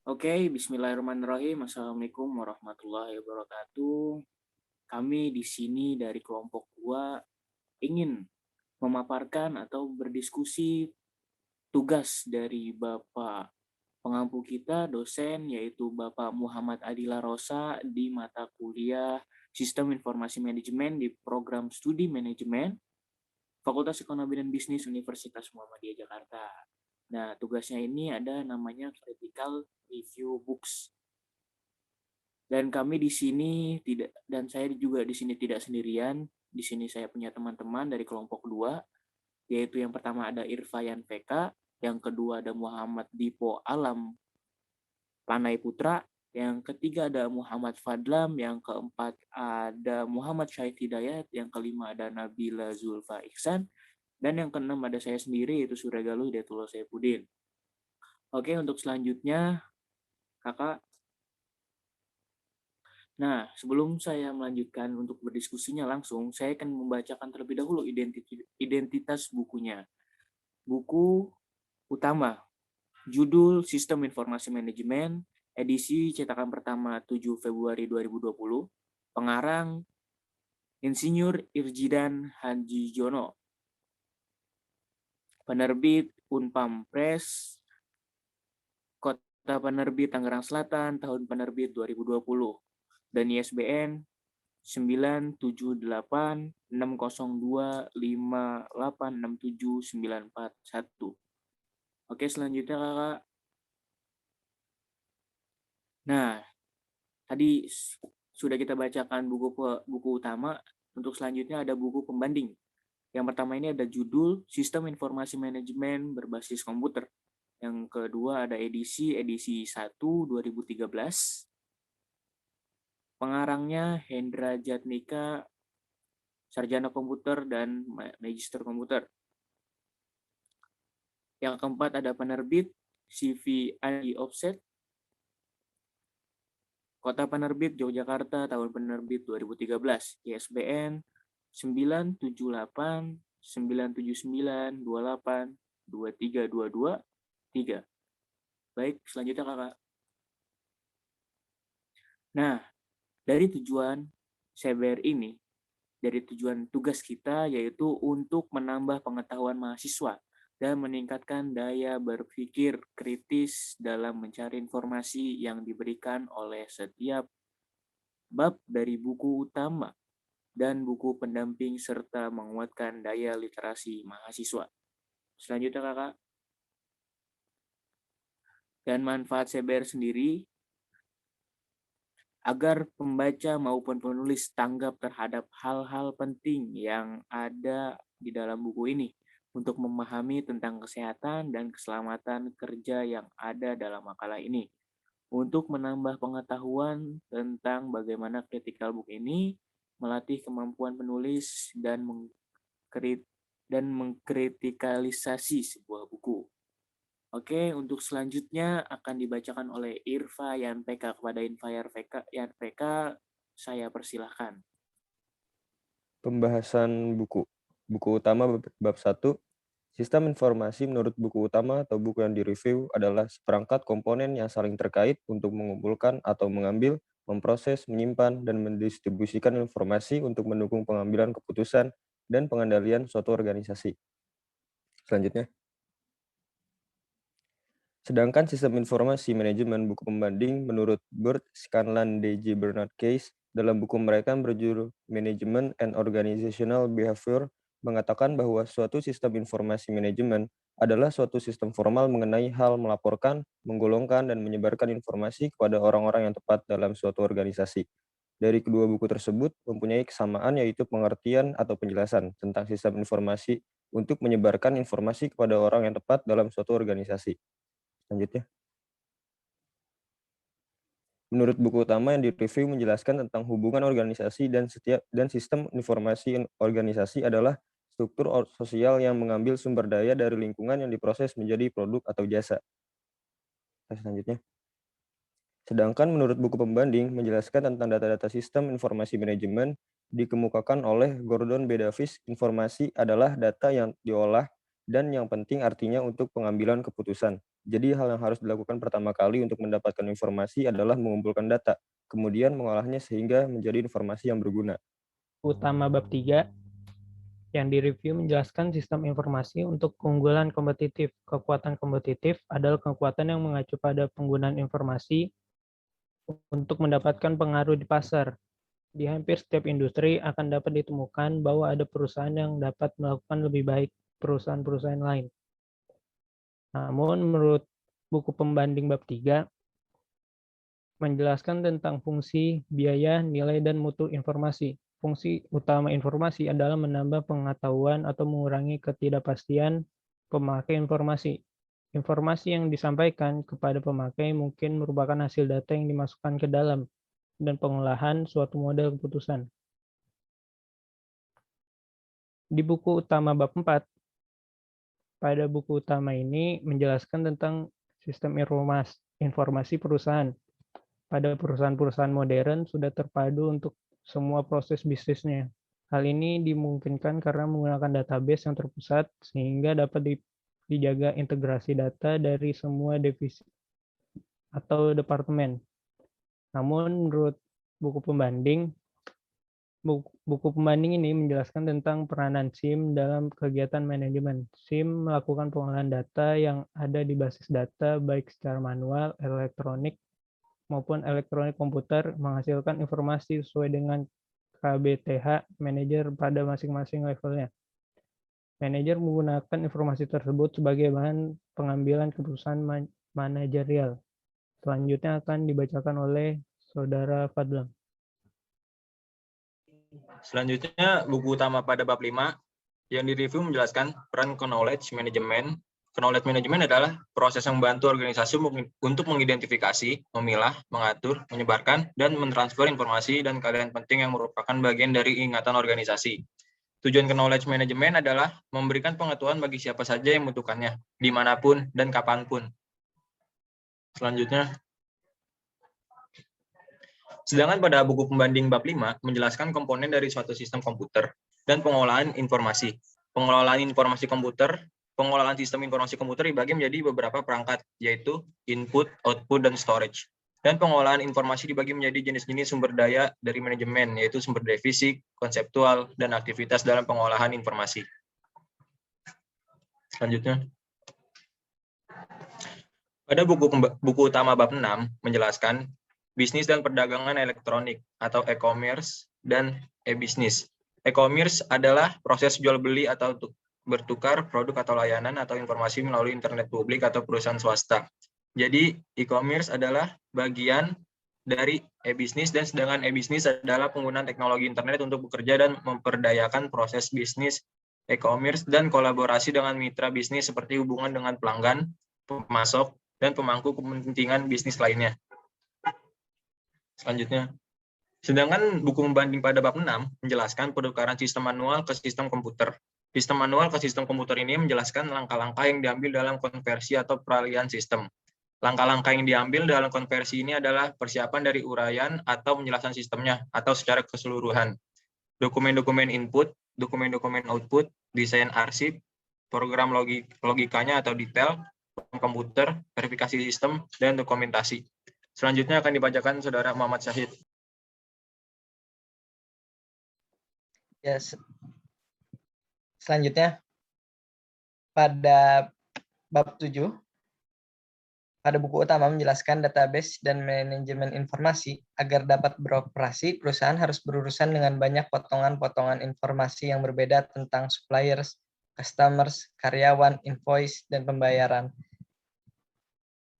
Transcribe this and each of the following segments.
Oke, bismillahirrahmanirrahim. Assalamualaikum warahmatullahi wabarakatuh. Kami di sini dari kelompok 2 ingin memaparkan atau berdiskusi tugas dari Bapak pengampu kita, dosen, yaitu Bapak Muhammad Adila Rosa di mata kuliah Sistem Informasi Manajemen di program studi manajemen Fakultas Ekonomi dan Bisnis Universitas Muhammadiyah Jakarta. Nah, tugasnya ini ada namanya Critical Review Books. Dan kami di sini tidak, dan saya juga di sini tidak sendirian. Di sini saya punya teman-teman dari kelompok 2, yaitu yang pertama ada Irfayan PK, yang kedua ada Muhammad Dipo Alam Panai Putra, yang ketiga ada Muhammad Fadlam, yang keempat ada Muhammad Syahid Hidayat, yang kelima ada Nabila Zulfa Ihsan, dan yang keenam ada saya sendiri, yaitu Surya Galuh Hidayatullah Saifuddin. Oke, untuk selanjutnya, kakak. Nah, sebelum saya melanjutkan untuk berdiskusinya langsung, saya akan membacakan terlebih dahulu identitas bukunya. Buku utama, judul Sistem Informasi Manajemen, edisi cetakan pertama 7 Februari 2020, pengarang Insinyur Irjidan Hanjijono, penerbit Unpam Press, Kota Penerbit Tangerang Selatan, tahun penerbit 2020, dan ISBN 9786025867941. Oke, selanjutnya kakak. Nah, tadi sudah kita bacakan buku utama. Untuk selanjutnya ada buku pembanding. Yang pertama ini ada judul Sistem Informasi Manajemen Berbasis Komputer. Yang kedua ada edisi 1 2013. Pengarangnya Hendra Jatnika, Sarjana Komputer dan Magister Komputer. Yang keempat ada penerbit CVI Offset, Kota Penerbit Yogyakarta, tahun penerbit 2013, ISBN 97897928223. Baik, selanjutnya kakak. Nah, dari tujuan CBR ini, dari tujuan tugas kita yaitu untuk menambah pengetahuan mahasiswa dan meningkatkan daya berpikir kritis dalam mencari informasi yang diberikan oleh setiap bab dari buku utama dan buku pendamping serta menguatkan daya literasi mahasiswa. Selanjutnya kakak. Dan manfaat CBR sendiri agar pembaca maupun penulis tanggap terhadap hal-hal penting yang ada di dalam buku ini untuk memahami tentang kesehatan dan keselamatan kerja yang ada dalam makalah ini. Untuk menambah pengetahuan tentang bagaimana critical book ini melatih kemampuan penulis dan mengkritikalisasi sebuah buku. Oke, untuk selanjutnya akan dibacakan oleh Irfa Yan PK. Kepada Irfa Yan PK, saya persilahkan. Pembahasan buku. Buku utama bab 1. Sistem informasi menurut buku utama atau buku yang direview adalah seperangkat komponen yang saling terkait untuk mengumpulkan atau mengambil, memproses, menyimpan, dan mendistribusikan informasi untuk mendukung pengambilan keputusan dan pengendalian suatu organisasi. Selanjutnya. Sedangkan sistem informasi manajemen buku pembanding menurut Burt Scanlan D.J. Bernard Case dalam buku mereka yang berjudul Management and Organizational Behavior mengatakan bahwa suatu sistem informasi manajemen adalah suatu sistem formal mengenai hal melaporkan, menggolongkan, dan menyebarkan informasi kepada orang-orang yang tepat dalam suatu organisasi. Dari kedua buku tersebut mempunyai kesamaan yaitu pengertian atau penjelasan tentang sistem informasi untuk menyebarkan informasi kepada orang yang tepat dalam suatu organisasi. Selanjutnya. Menurut buku utama yang direview menjelaskan tentang hubungan organisasi dan sistem informasi organisasi adalah struktur sosial yang mengambil sumber daya dari lingkungan yang diproses menjadi produk atau jasa. Selanjutnya. Sedangkan menurut buku pembanding menjelaskan tentang data-data sistem informasi manajemen dikemukakan oleh Gordon B. Davis, informasi adalah data yang diolah dan yang penting artinya untuk pengambilan keputusan. Jadi hal yang harus dilakukan pertama kali untuk mendapatkan informasi adalah mengumpulkan data, kemudian mengolahnya sehingga menjadi informasi yang berguna. Utama bab 3 yang direview menjelaskan sistem informasi untuk keunggulan kompetitif. Kekuatan kompetitif adalah kekuatan yang mengacu pada penggunaan informasi untuk mendapatkan pengaruh di pasar. Di hampir setiap industri akan dapat ditemukan bahwa ada perusahaan yang dapat melakukan lebih baik perusahaan-perusahaan lain. Namun menurut buku pembanding bab 3 menjelaskan tentang fungsi, biaya, nilai, dan mutu informasi. Fungsi utama informasi adalah menambah pengetahuan atau mengurangi ketidakpastian pemakai informasi. Informasi yang disampaikan kepada pemakai mungkin merupakan hasil data yang dimasukkan ke dalam dan pengolahan suatu model keputusan. Di buku utama bab 4, pada buku utama ini menjelaskan tentang sistem informasi perusahaan. Pada perusahaan-perusahaan modern sudah terpadu untuk semua proses bisnisnya. Hal ini dimungkinkan karena menggunakan database yang terpusat sehingga dapat dijaga integrasi data dari semua divisi atau departemen. Namun menurut buku pembanding, buku pembanding ini menjelaskan tentang peranan SIM dalam kegiatan manajemen. SIM melakukan pengolahan data yang ada di basis data baik secara manual, elektronik, maupun elektronik komputer menghasilkan informasi sesuai dengan KBTH manajer pada masing-masing levelnya. Manajer menggunakan informasi tersebut sebagai bahan pengambilan keputusan manajerial. Selanjutnya akan dibacakan oleh Saudara Fadlan. Selanjutnya, buku utama pada bab 5 yang direview menjelaskan peran knowledge management. Knowledge management adalah proses yang membantu organisasi untuk mengidentifikasi, memilah, mengatur, menyebarkan, dan mentransfer informasi dan keadaan penting yang merupakan bagian dari ingatan organisasi. Tujuan knowledge management adalah memberikan pengetahuan bagi siapa saja yang membutuhkannya, dimanapun dan kapanpun. Selanjutnya, sedangkan pada buku pembanding bab 5 menjelaskan komponen dari suatu sistem komputer dan pengolahan informasi. Pengelolaan informasi komputer, pengelolaan sistem informasi komputer dibagi menjadi beberapa perangkat, yaitu input, output, dan storage. Dan pengolahan informasi dibagi menjadi jenis-jenis sumber daya dari manajemen, yaitu sumber daya fisik, konseptual, dan aktivitas dalam pengolahan informasi. Selanjutnya, pada buku utama bab 6 menjelaskan bisnis dan perdagangan elektronik atau e-commerce dan e-business. E-commerce adalah proses jual beli atau bertukar produk atau layanan atau informasi melalui internet publik atau perusahaan swasta. Jadi e-commerce adalah bagian dari e-business, dan sedangkan e-business adalah penggunaan teknologi internet untuk bekerja dan memperdayakan proses bisnis e-commerce dan kolaborasi dengan mitra bisnis seperti hubungan dengan pelanggan, pemasok, dan pemangku kepentingan bisnis lainnya. Selanjutnya, sedangkan buku pembanding pada bab 6 menjelaskan penukaran sistem manual ke sistem komputer. Sistem manual ke sistem komputer ini menjelaskan langkah-langkah yang diambil dalam konversi atau peralihan sistem. Langkah-langkah yang diambil dalam konversi ini adalah persiapan dari uraian atau penjelasan sistemnya atau secara keseluruhan. Dokumen-dokumen input, dokumen-dokumen output, desain arsip, program logikanya atau detail, komputer, verifikasi sistem, dan dokumentasi. Selanjutnya akan dibacakan Saudara Muhammad Syahid. Ya, selanjutnya pada bab 7 pada buku utama menjelaskan database dan manajemen informasi. Agar dapat beroperasi, perusahaan harus berurusan dengan banyak potongan-potongan informasi yang berbeda tentang suppliers, customers, karyawan, invoice, dan pembayaran.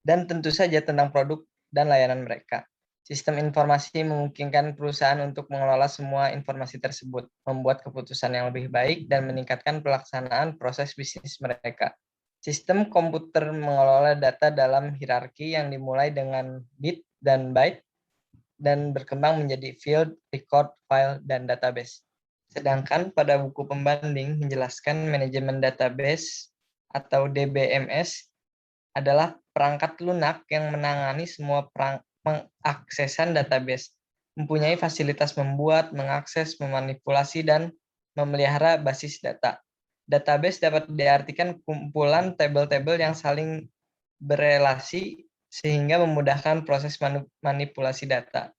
Dan tentu saja tentang produk dan layanan mereka. Sistem informasi memungkinkan perusahaan untuk mengelola semua informasi tersebut, membuat keputusan yang lebih baik, dan meningkatkan pelaksanaan proses bisnis mereka. Sistem komputer mengelola data dalam hierarki yang dimulai dengan bit dan byte, dan berkembang menjadi field, record, file, dan database. Sedangkan pada buku pembanding menjelaskan manajemen database atau DBMS adalah perangkat lunak yang menangani semua pengaksesan database, mempunyai fasilitas membuat, mengakses, memanipulasi, dan memelihara basis data. Database dapat diartikan kumpulan tabel-tabel yang saling berelasi sehingga memudahkan proses manipulasi data.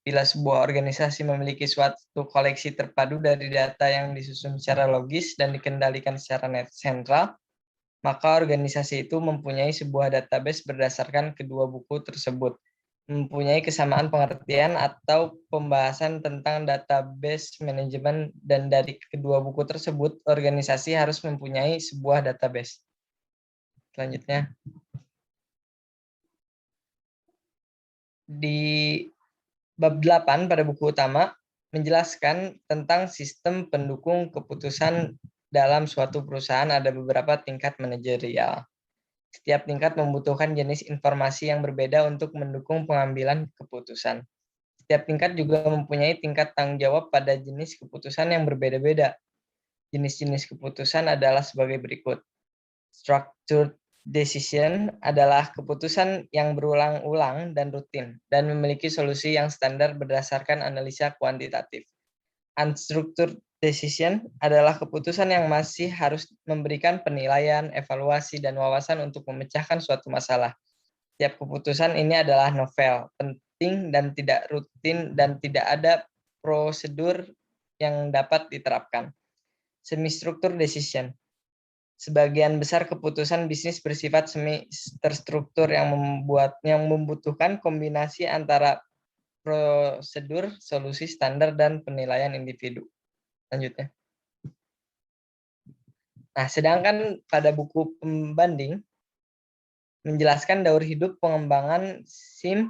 Bila sebuah organisasi memiliki suatu koleksi terpadu dari data yang disusun secara logis dan dikendalikan secara sentral, maka organisasi itu mempunyai sebuah database berdasarkan kedua buku tersebut, mempunyai kesamaan pengertian atau pembahasan tentang database manajemen, dan dari kedua buku tersebut, organisasi harus mempunyai sebuah database. Selanjutnya, di bab 8 pada buku utama menjelaskan tentang sistem pendukung keputusan dalam suatu perusahaan. Ada beberapa tingkat manajerial. Setiap tingkat membutuhkan jenis informasi yang berbeda untuk mendukung pengambilan keputusan. Setiap tingkat juga mempunyai tingkat tanggung jawab pada jenis keputusan yang berbeda-beda. Jenis-jenis keputusan adalah sebagai berikut. Structured decision adalah keputusan yang berulang-ulang dan rutin, dan memiliki solusi yang standar berdasarkan analisa kuantitatif. Unstructured decision adalah keputusan yang masih harus memberikan penilaian, evaluasi, dan wawasan untuk memecahkan suatu masalah. Setiap keputusan ini adalah novel, penting, dan tidak rutin, dan tidak ada prosedur yang dapat diterapkan. Semi-structured decision. Sebagian besar keputusan bisnis bersifat semi terstruktur yang membutuhkan kombinasi antara prosedur, solusi standar, dan penilaian individu. Lanjutnya. Nah, sedangkan pada buku pembanding menjelaskan daur hidup pengembangan SIM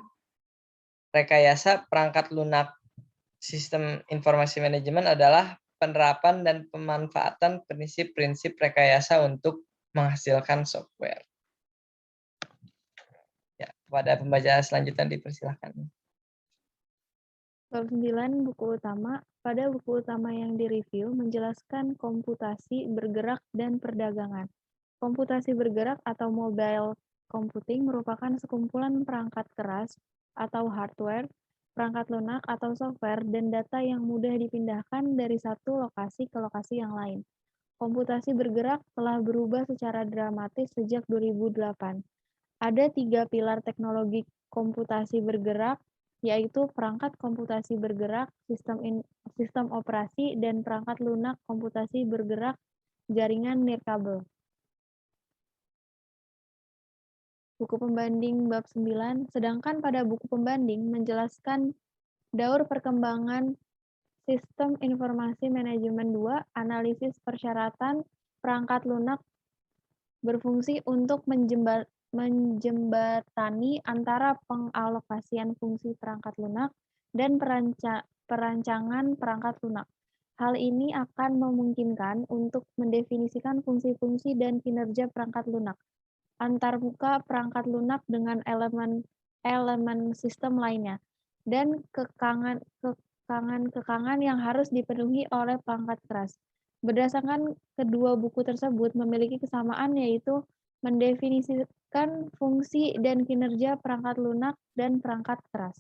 rekayasa perangkat lunak sistem informasi manajemen adalah penerapan dan pemanfaatan prinsip-prinsip rekayasa untuk menghasilkan software. Ya, pada pembacaan selanjutnya dipersilakan. Bab 9 buku utama. Pada buku utama yang direview menjelaskan komputasi bergerak dan perdagangan. Komputasi bergerak atau mobile computing merupakan sekumpulan perangkat keras atau hardware, perangkat lunak atau software, dan data yang mudah dipindahkan dari satu lokasi ke lokasi yang lain. Komputasi bergerak telah berubah secara dramatis sejak 2008. Ada 3 pilar teknologi komputasi bergerak, yaitu perangkat komputasi bergerak, sistem operasi, dan perangkat lunak komputasi bergerak jaringan nirkabel. Buku pembanding bab 9, sedangkan pada buku pembanding menjelaskan daur perkembangan sistem informasi manajemen 2, analisis persyaratan perangkat lunak berfungsi untuk menjembatani antara pengalokasian fungsi perangkat lunak dan perancangan perangkat lunak. Hal ini akan memungkinkan untuk mendefinisikan fungsi-fungsi dan kinerja perangkat lunak, antarmuka perangkat lunak dengan elemen sistem lainnya, dan kekangan yang harus dipenuhi oleh perangkat keras. Berdasarkan kedua buku tersebut memiliki kesamaan, yaitu mendefinisikan fungsi dan kinerja perangkat lunak dan perangkat keras.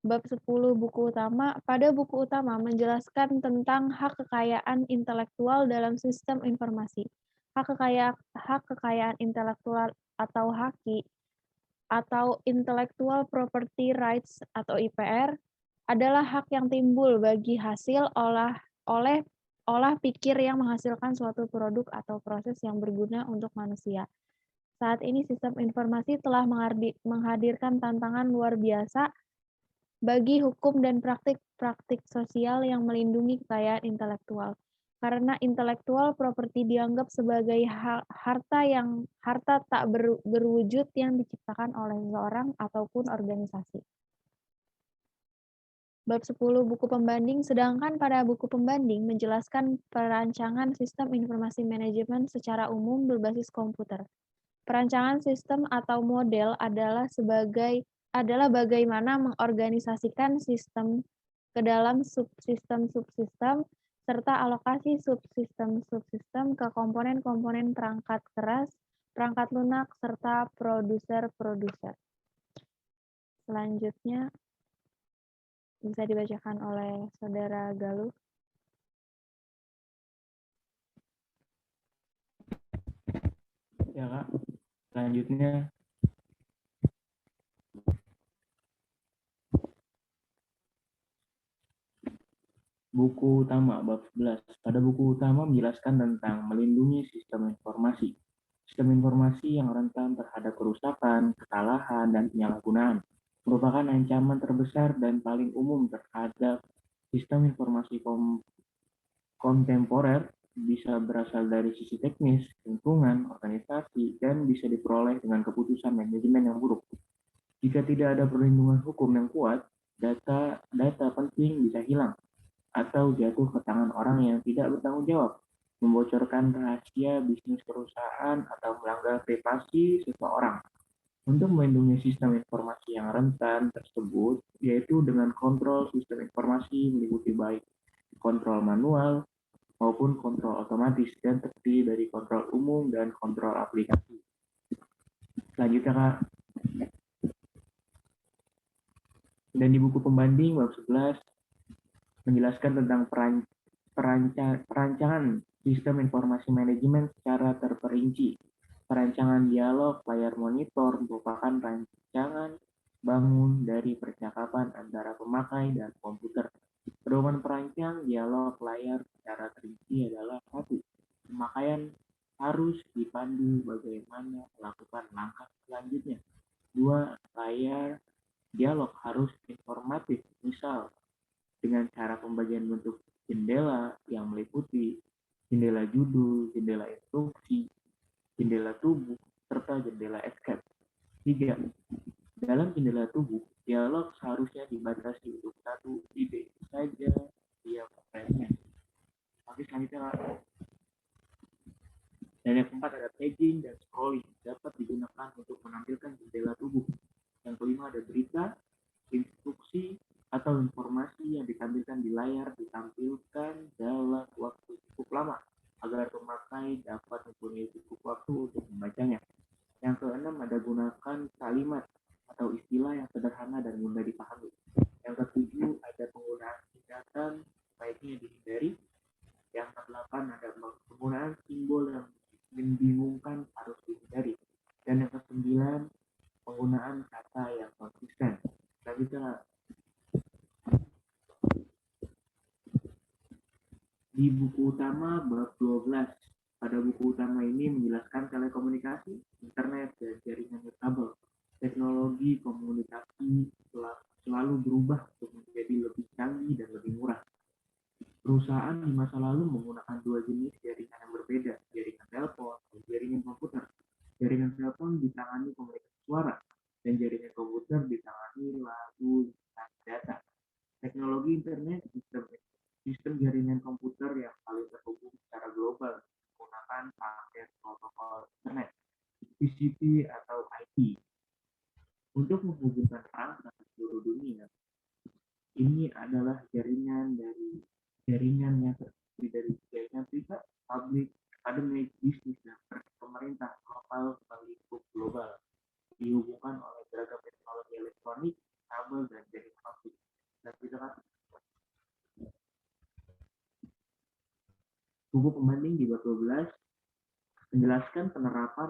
Bab 10 buku utama. Pada buku utama menjelaskan tentang hak kekayaan intelektual dalam sistem informasi. Hak kekayaan intelektual atau HAKI atau Intellectual Property Rights atau IPR adalah hak yang timbul bagi hasil olah pikir yang menghasilkan suatu produk atau proses yang berguna untuk manusia. Saat ini sistem informasi telah menghadirkan tantangan luar biasa bagi hukum dan praktik sosial yang melindungi kekayaan intelektual. Karena intellectual property dianggap sebagai harta tak berwujud yang diciptakan oleh seseorang ataupun organisasi. Bab 10 buku pembanding, sedangkan pada buku pembanding menjelaskan perancangan sistem informasi manajemen secara umum berbasis komputer. Perancangan sistem atau model adalah bagaimana mengorganisasikan sistem ke dalam subsistem-subsistem serta alokasi subsistem-subsistem ke komponen-komponen perangkat keras, perangkat lunak, serta produser-produser. Selanjutnya bisa dibacakan oleh Saudara Galuh. ya Kak. Selanjutnya, buku utama bab 11. Pada buku utama menjelaskan tentang melindungi sistem informasi. Sistem informasi yang rentan terhadap kerusakan, kesalahan, dan penyalahgunaan merupakan ancaman terbesar dan paling umum terhadap sistem informasi kontemporer, bisa berasal dari sisi teknis, lingkungan, organisasi, dan bisa diperoleh dengan keputusan manajemen yang buruk. Jika tidak ada perlindungan hukum yang kuat, data penting bisa hilang atau jatuh ke tangan orang yang tidak bertanggung jawab, membocorkan rahasia bisnis perusahaan, atau melanggar privasi seseorang. Untuk melindungi sistem informasi yang rentan tersebut, yaitu dengan kontrol sistem informasi meliputi baik kontrol manual maupun kontrol otomatis dan terdiri dari kontrol umum dan kontrol aplikasi. Selanjutnya Kak, dan di buku pembanding bab 11 menjelaskan tentang perancangan sistem informasi manajemen secara terperinci. Perancangan dialog layar monitor merupakan rancangan bangun dari percakapan antara pemakai dan komputer. Pedoman perancang dialog layar secara terinci adalah 1. Pemakaian harus dipandu bagaimana melakukan langkah selanjutnya. 2. Layar dialog harus informatif, misal dengan cara pembagian bentuk jendela yang meliputi jendela judul, jendela instruksi, jendela tubuh, serta jendela escape. 3. Dalam jendela tubuh, dialog seharusnya dibatasi untuk satu ide saja tiap frame-nya. Oke, selanjutnya dan yang keempat ada paging dan scrolling, dapat digunakan untuk menampilkan jendela tubuh. Yang kelima ada berita, instruksi, atau informasi yang ditampilkan di layar ditampilkan dalam waktu cukup lama agar pemakai dapat mempunyai cukup waktu untuk membacanya. Yang keenam ada gunakan kalimat atau istilah yang sederhana dan mudah dipahami. Yang ketujuh ada penggunaan singkatan baiknya dihindari. Yang kedelapan ada penggunaan simbol yang membingungkan harus dihindari. Dan yang kesembilan penggunaan kata yang konsisten. Selanjutnya di buku utama bab 12. Pada buku utama ini menjelaskan telekomunikasi, internet, dan jaringan kabel. Teknologi komunikasi selalu berubah untuk menjadi lebih canggih dan lebih murah. Perusahaan di masa lalu menggunakan dua jenis jaringan yang berbeda, jaringan telepon dan jaringan komputer. Jaringan telepon ditangani komunikasi suara, dan jaringan komputer ditangani lagu dan data. Teknologi internet sistem jaringan komputer yang saling terhubung secara global menggunakan paket protokol internet, TCP atau IP, untuk menghubungkan perangkat di seluruh dunia. Ini adalah jaringan yang terdiri dari jaringan privat, publik, akademik, bisnis, dan pemerintah lokal melingkup global, dihubungkan oleh beragam teknologi elektronik, kabel, dan jaringan optik. Dan buku pembanding di bab 12 menjelaskan penerapan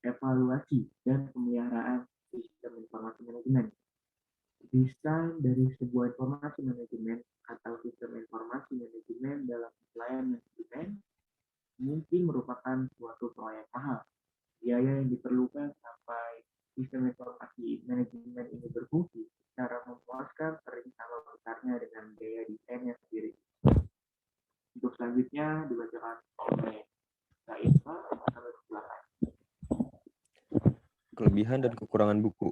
evaluasi dan pemeliharaan sistem informasi manajemen. Desain dari sebuah informasi manajemen atau sistem informasi manajemen dalam pelayanan manajemen mungkin merupakan suatu proyek mahal. Biaya yang diperlukan sampai sistem informasi manajemen ini berfungsi secara memuaskan sering sama besarnya dengan biaya desainnya sendiri. Untuk selanjutnya dibacakan oleh Kak Isma. Kelebihan dan kekurangan buku.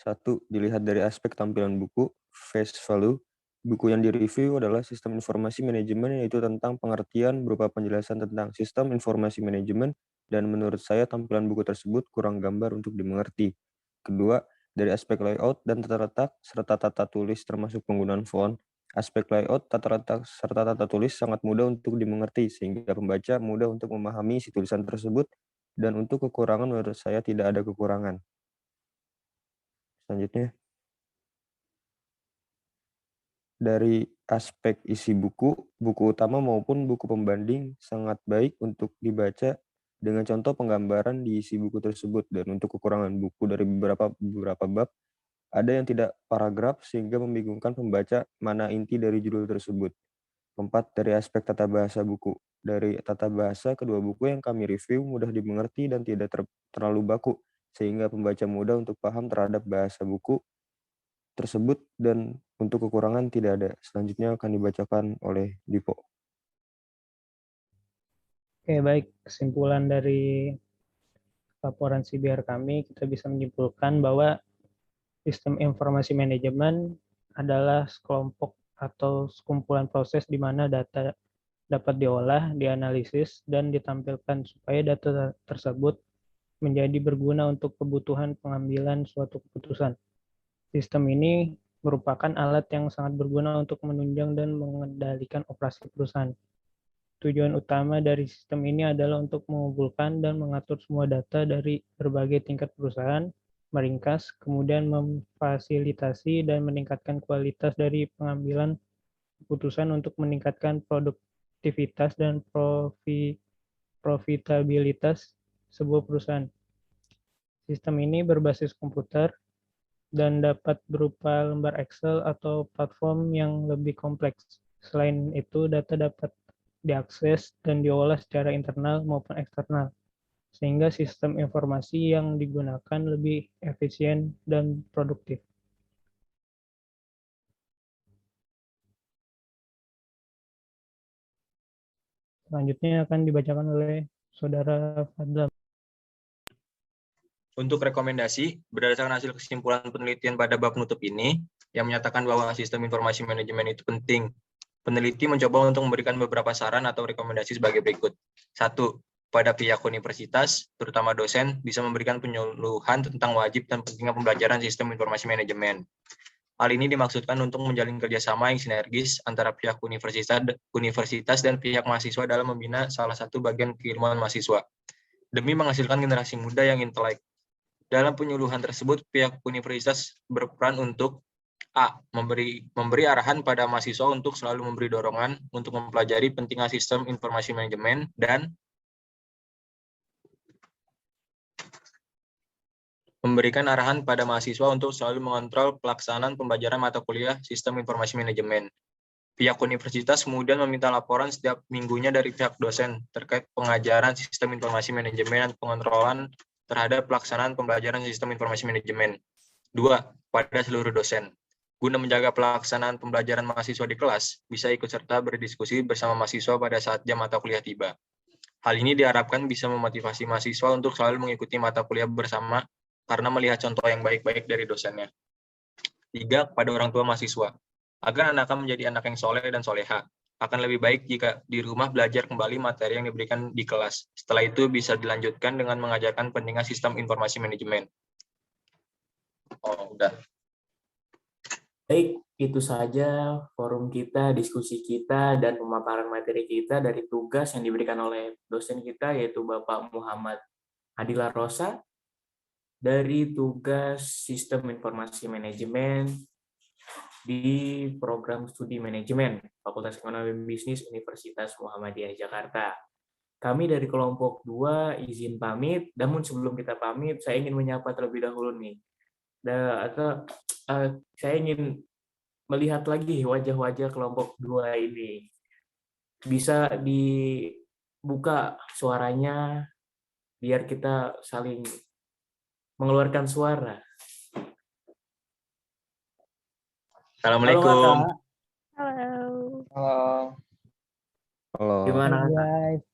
1. Dilihat dari aspek tampilan buku, face value. Buku yang direview adalah sistem informasi manajemen, yaitu tentang pengertian berupa penjelasan tentang sistem informasi manajemen, dan menurut saya tampilan buku tersebut kurang gambar untuk dimengerti. Kedua, dari aspek layout dan tata letak, serta tata tulis termasuk penggunaan font. Aspek layout, tata letak, serta tata tulis sangat mudah untuk dimengerti, sehingga pembaca mudah untuk memahami isi tulisan tersebut, dan untuk kekurangan menurut saya tidak ada kekurangan. Selanjutnya, dari aspek isi buku, buku utama maupun buku pembanding sangat baik untuk dibaca dengan contoh penggambaran di isi buku tersebut. Dan untuk kekurangan buku dari beberapa bab, ada yang tidak paragraf sehingga membingungkan pembaca mana inti dari judul tersebut. 4. Dari aspek tata bahasa buku. Dari tata bahasa, kedua buku yang kami review mudah dimengerti dan tidak terlalu baku, sehingga pembaca mudah untuk paham terhadap bahasa buku tersebut, dan untuk kekurangan tidak ada. Selanjutnya akan dibacakan oleh Dipo. Oke, baik. Kesimpulan dari laporan CBR kami, kita bisa menyimpulkan bahwa sistem informasi manajemen adalah sekelompok atau sekumpulan proses di mana data dapat diolah, dianalisis, dan ditampilkan supaya data tersebut menjadi berguna untuk kebutuhan pengambilan suatu keputusan. Sistem ini merupakan alat yang sangat berguna untuk menunjang dan mengendalikan operasi perusahaan. Tujuan utama dari sistem ini adalah untuk mengumpulkan dan mengatur semua data dari berbagai tingkat perusahaan, meringkas, kemudian memfasilitasi dan meningkatkan kualitas dari pengambilan keputusan untuk meningkatkan produktivitas dan profitabilitas sebuah perusahaan. Sistem ini berbasis komputer dan dapat berupa lembar Excel atau platform yang lebih kompleks. Selain itu, data dapat diakses dan diolah secara internal maupun eksternal, sehingga sistem informasi yang digunakan lebih efisien dan produktif. Selanjutnya akan dibacakan oleh Saudara Fadlan. Untuk rekomendasi, berdasarkan hasil kesimpulan penelitian pada bab penutup ini, yang menyatakan bahwa sistem informasi manajemen itu penting, peneliti mencoba untuk memberikan beberapa saran atau rekomendasi sebagai berikut. 1. Pada pihak universitas, terutama dosen, bisa memberikan penyuluhan tentang wajib dan pentingnya pembelajaran sistem informasi manajemen. Hal ini dimaksudkan untuk menjalin kerjasama yang sinergis antara pihak universitas dan pihak mahasiswa dalam membina salah satu bagian keilmuan mahasiswa, demi menghasilkan generasi muda yang intelek. Dalam penyuluhan tersebut, pihak universitas berperan untuk A. Memberi arahan pada mahasiswa untuk selalu memberi dorongan untuk mempelajari pentingnya sistem informasi manajemen, dan memberikan arahan pada mahasiswa untuk selalu mengontrol pelaksanaan pembelajaran mata kuliah sistem informasi manajemen. Pihak universitas kemudian meminta laporan setiap minggunya dari pihak dosen terkait pengajaran sistem informasi manajemen dan pengontrolan terhadap pelaksanaan pembelajaran sistem informasi manajemen. 2. Pada seluruh dosen. Guna menjaga pelaksanaan pembelajaran mahasiswa di kelas, bisa ikut serta berdiskusi bersama mahasiswa pada saat jam mata kuliah tiba. Hal ini diharapkan bisa memotivasi mahasiswa untuk selalu mengikuti mata kuliah bersama karena melihat contoh yang baik-baik dari dosennya. 3. Pada orang tua mahasiswa. Agar anaknya menjadi anak yang soleh dan soleha, akan lebih baik jika di rumah belajar kembali materi yang diberikan di kelas. Setelah itu bisa dilanjutkan dengan mengajarkan pentingnya sistem informasi manajemen. Oh, udah. Baik, itu saja forum kita, diskusi kita, dan pemaparan materi kita dari tugas yang diberikan oleh dosen kita, yaitu Bapak Muhammad Adila Rosa, dari tugas Sistem Informasi Manajemen di Program Studi Manajemen, Fakultas Ekonomi Bisnis Universitas Muhammadiyah Jakarta. Kami dari kelompok 2 izin pamit, namun sebelum kita pamit, saya ingin menyapa terlebih dahulu nih. Saya ingin melihat lagi wajah-wajah kelompok 2 ini. Bisa dibuka suaranya, biar kita saling mengeluarkan suara. Assalamualaikum. Halo. Halo. Gimana? Guys.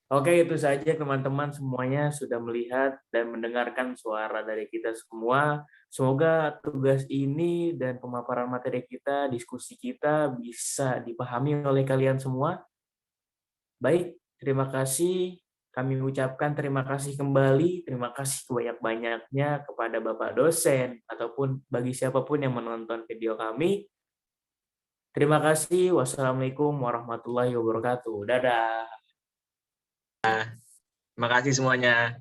Oke, itu saja teman-teman semuanya sudah melihat dan mendengarkan suara dari kita semua. Semoga tugas ini dan pemaparan materi kita, diskusi kita bisa dipahami oleh kalian semua. Baik, terima kasih. Kami ucapkan terima kasih kembali, terima kasih sebanyak-banyaknya kepada Bapak dosen ataupun bagi siapapun yang menonton video kami. Terima kasih. Wassalamualaikum warahmatullahi wabarakatuh. Dadah. Terima kasih semuanya.